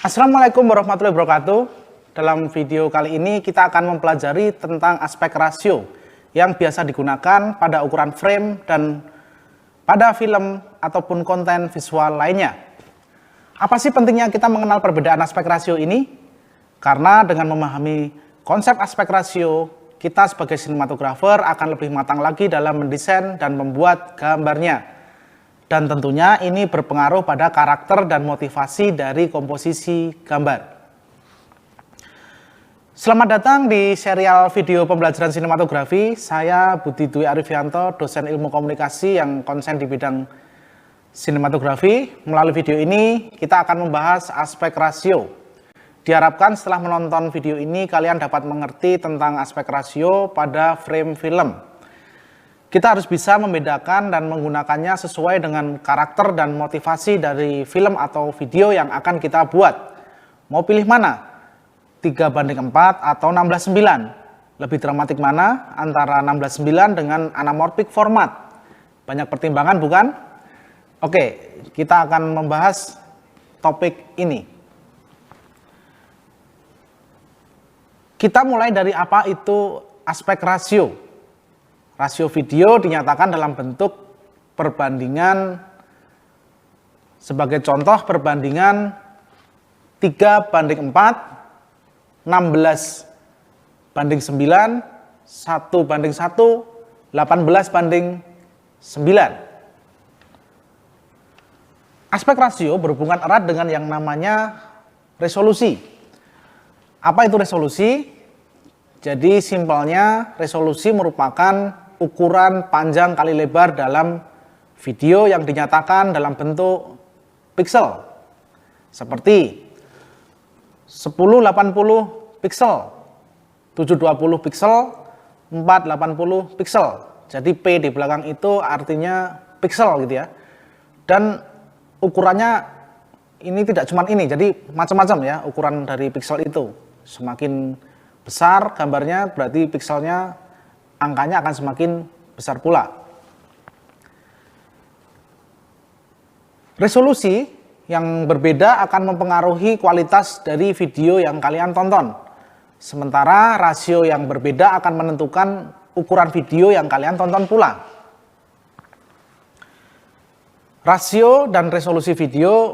Assalamualaikum warahmatullahi wabarakatuh. Dalam video kali ini kita akan mempelajari tentang aspek rasio yang biasa digunakan pada ukuran frame dan pada film ataupun konten visual lainnya. Apa sih pentingnya kita mengenal perbedaan aspek rasio ini? Karena dengan memahami konsep aspek rasio, kita sebagai sinematografer akan lebih matang lagi dalam mendesain dan membuat gambarnya. Dan tentunya ini berpengaruh pada karakter dan motivasi dari komposisi gambar. Selamat datang di serial video pembelajaran sinematografi. Saya Budi Dwi Arifianto, dosen ilmu komunikasi yang konsen di bidang sinematografi. Melalui video ini kita akan membahas aspek rasio. Diharapkan setelah menonton video ini kalian dapat mengerti tentang aspek rasio pada frame film. Kita harus bisa membedakan dan menggunakannya sesuai dengan karakter dan motivasi dari film atau video yang akan kita buat. Mau pilih mana? 3:4 atau 16:9? Lebih dramatik mana antara 16:9 dengan anamorphic format? Banyak pertimbangan bukan? Oke, kita akan membahas topik ini. Kita mulai dari apa itu aspek rasio. Rasio video dinyatakan dalam bentuk perbandingan, sebagai contoh perbandingan 3:4, 16:9, 1:1, 18:9. Aspek rasio berhubungan erat dengan yang namanya resolusi. Apa itu resolusi? Jadi simpelnya resolusi merupakan ukuran panjang kali lebar dalam video yang dinyatakan dalam bentuk piksel. Seperti 1080 piksel, 720 piksel, 480 piksel. Jadi P di belakang itu artinya piksel gitu ya. Dan ukurannya ini tidak cuma ini, jadi macam-macam ya ukuran dari piksel itu. Semakin besar gambarnya berarti pikselnya, angkanya akan semakin besar pula. Resolusi yang berbeda akan mempengaruhi kualitas dari video yang kalian tonton. Sementara rasio yang berbeda akan menentukan ukuran video yang kalian tonton pula. Rasio dan resolusi video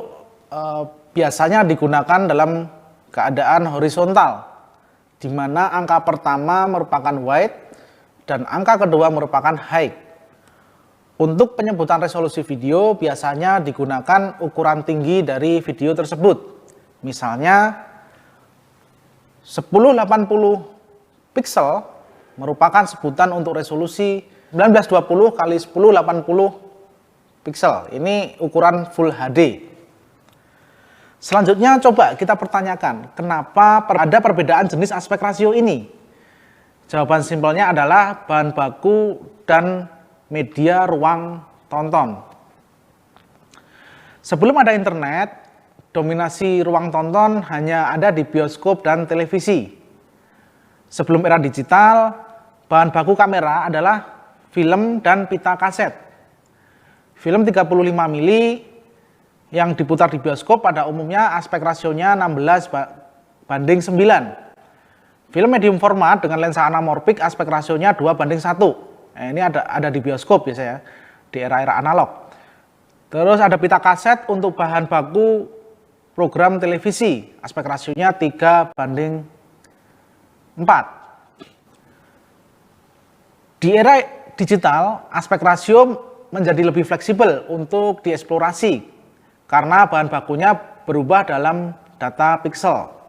biasanya digunakan dalam keadaan horizontal, di mana angka pertama merupakan wide dan angka kedua merupakan high. Untuk penyebutan resolusi video biasanya digunakan ukuran tinggi dari video tersebut. Misalnya 1080 piksel merupakan sebutan untuk resolusi 1920 x 1080 piksel. Ini ukuran Full HD. Selanjutnya coba kita pertanyakan, kenapa ada perbedaan jenis aspek rasio ini? Jawaban simpelnya adalah bahan baku dan media ruang tonton. Sebelum ada internet, dominasi ruang tonton hanya ada di bioskop dan televisi. Sebelum era digital, bahan baku kamera adalah film dan pita kaset. Film 35 mili yang diputar di bioskop pada umumnya aspek rasionya 16:9. Film medium format dengan lensa anamorphic aspek rasionya 2:1. Nah, ini ada di bioskop biasanya di era-era analog. Terus ada pita kaset untuk bahan baku program televisi, aspek rasionya 3:4. Di era digital, aspek rasio menjadi lebih fleksibel untuk dieksplorasi karena bahan bakunya berubah dalam data piksel.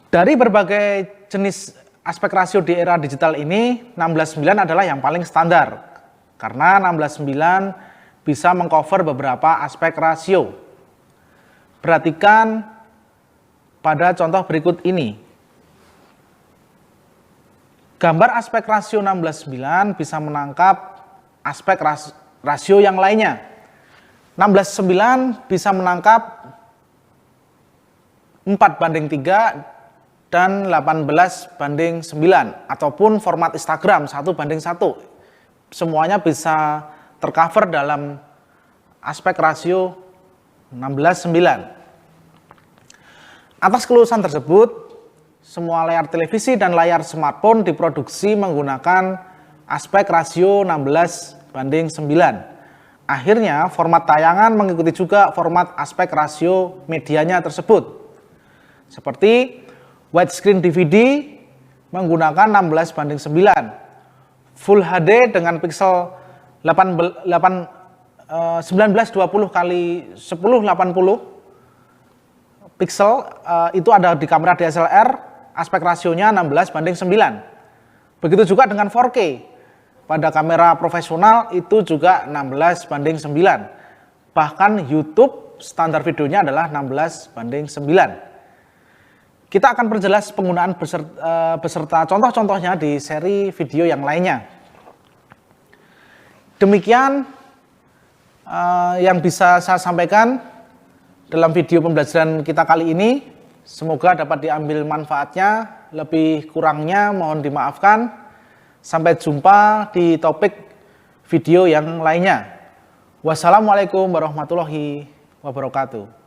Dari berbagai jenis aspek rasio di era digital ini, 16:9 adalah yang paling standar. Karena 16:9 bisa mengcover beberapa aspek rasio. Perhatikan pada contoh berikut ini. Gambar aspek rasio 16:9 bisa menangkap aspek rasio yang lainnya. 16:9 bisa menangkap 4:3 dan 18:9 ataupun format Instagram 1:1. Semuanya bisa tercover dalam aspek rasio 16:9. Atas kelulusan tersebut, semua layar televisi dan layar smartphone diproduksi menggunakan aspek rasio 16:9. Akhirnya, format tayangan mengikuti juga format aspek rasio medianya tersebut. Seperti widescreen DVD menggunakan 16:9. Full HD dengan pixel 1920 kali 1080 pixel itu ada di kamera DSLR, aspek rasionya 16:9. Begitu juga dengan 4K. Pada kamera profesional itu juga 16:9. Bahkan YouTube standar videonya adalah 16:9. Kita akan perjelas penggunaan beserta contoh-contohnya di seri video yang lainnya. Demikian yang bisa saya sampaikan dalam video pembelajaran kita kali ini. Semoga dapat diambil manfaatnya, lebih kurangnya mohon dimaafkan. Sampai jumpa di topik video yang lainnya. Wassalamualaikum warahmatullahi wabarakatuh.